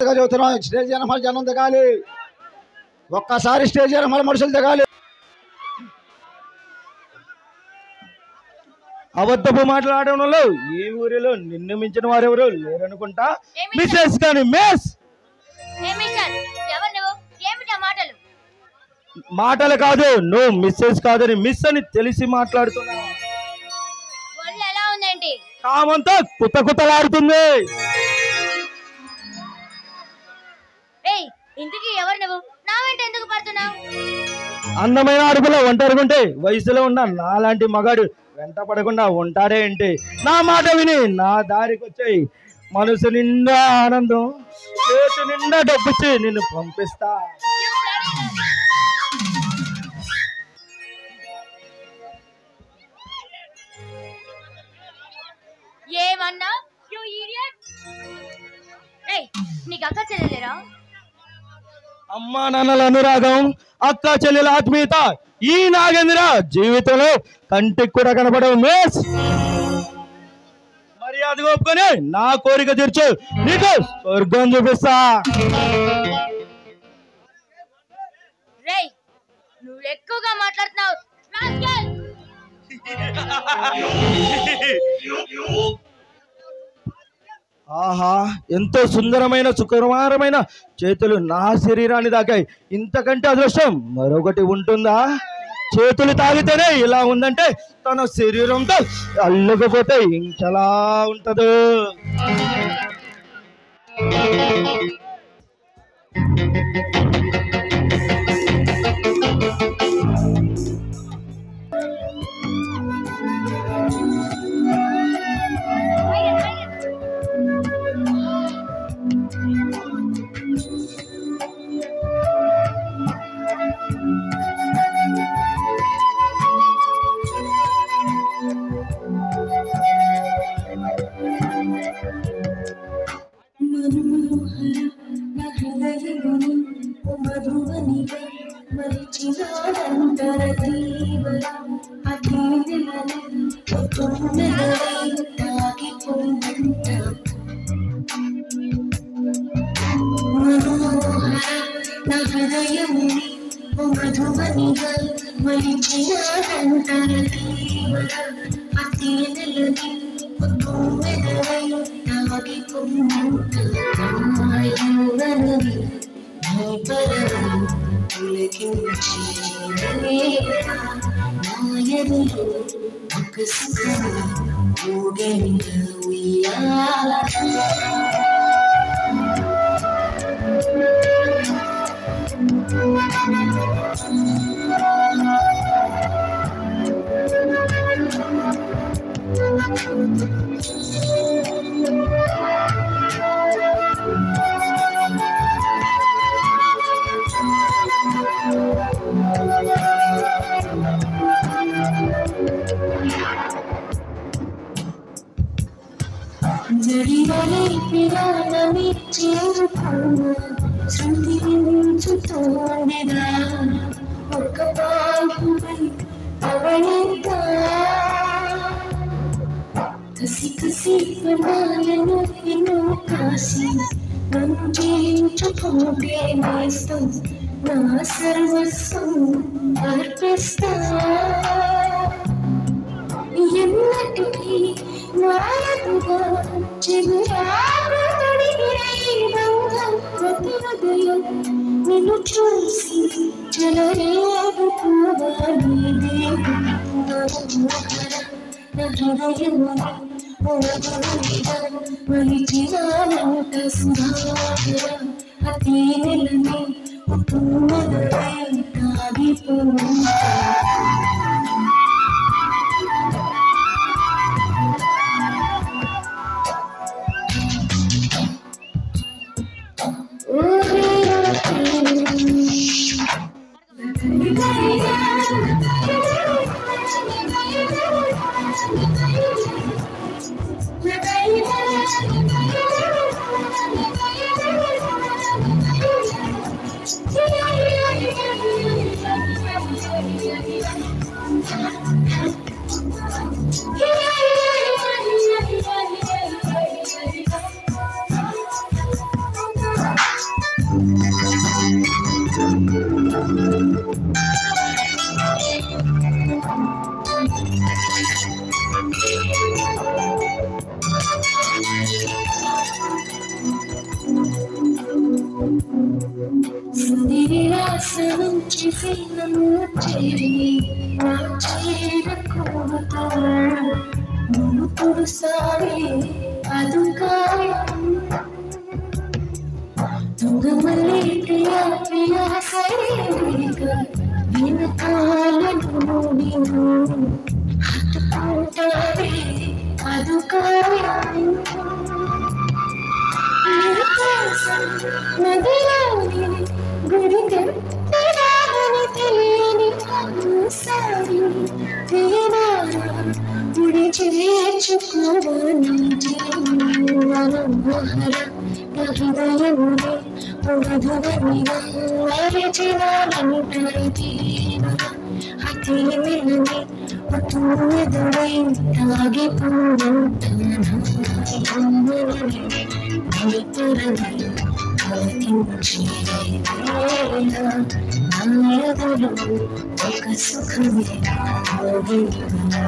చదువుతున్నాం. స్టేజ్ జనం జనం దిగాలి. ఒక్కసారి స్టేజ్ జనం మనుషులు దిగాలి. అబద్ధపు మాట్లాడడంలో ఈ ఊరిలో నిన్ను మించిన వారెవరు లేరనుకుంటా. మిస్సెస్ కానీ మిస్ మాటలు కాదు, నువ్వు మిస్సెస్ కాదని మిస్ అని తెలిసి మాట్లాడుతున్నావు. కామంతో కుత కుతలాడుతుంది. అందమైన అడుగులో ఒంటరిగుంటే వయసులో ఉన్న నాలాంటి మగాడు వెంట పడకుండా ఉంటాడే ఏంటి? నా మాట విని నా దారికి వచ్చాయి. మనసు నిండా ఆనందం, చేతి నిండా డబ్బుచ్చి నిన్ను పంపిస్తా. ఏమన్నా నీకు అక్క చెల్లెలేరా? అమ్మా నాన్నల అనురాగం, అక్క చెల్లెల ఆత్మీయత ఈ నాగేంద్ర జీవితంలో కంటికి కూడా కనపడవు. మిస్ మర్యాద ఒప్పుకొని నా కోరిక తీర్చు, నీకు స్వర్గం చూపిస్తా. నువ్వు ఎక్కువగా మాట్లాడుతున్నావు. ఆహా, ఎంతో సుందరమైన సుకుమారమైన చేతులు నా శరీరాన్ని దాకాయి. ఇంతకంటే అదృష్టం మరొకటి ఉంటుందా? చేతులు తాగితేనే ఇలా ఉందంటే తన శరీరంతో అల్లుకపోతే ఇంకెలా ఉంటదో. చేసినను చేరి నా చేరకూడదు నువ్వు సారి అదుకాయ తుంగమల్లి ప్రియా ప్రియా సరిగా వెనకాలను నీవు హత్తుకుంటావే అదుకాయ నదిలోని గుడిగంటరాని తెలియని సారి తీరారా గుడి చేర్చుకోవని మనోహర హృదయముని పొగధువనిగా మరచినాలంటరి తీరా అతి వినని అతూయదుడై తాగిపోతాను నితరని ఆలకించే నాయదులు ఒక సుఖమే భోగిపోయినా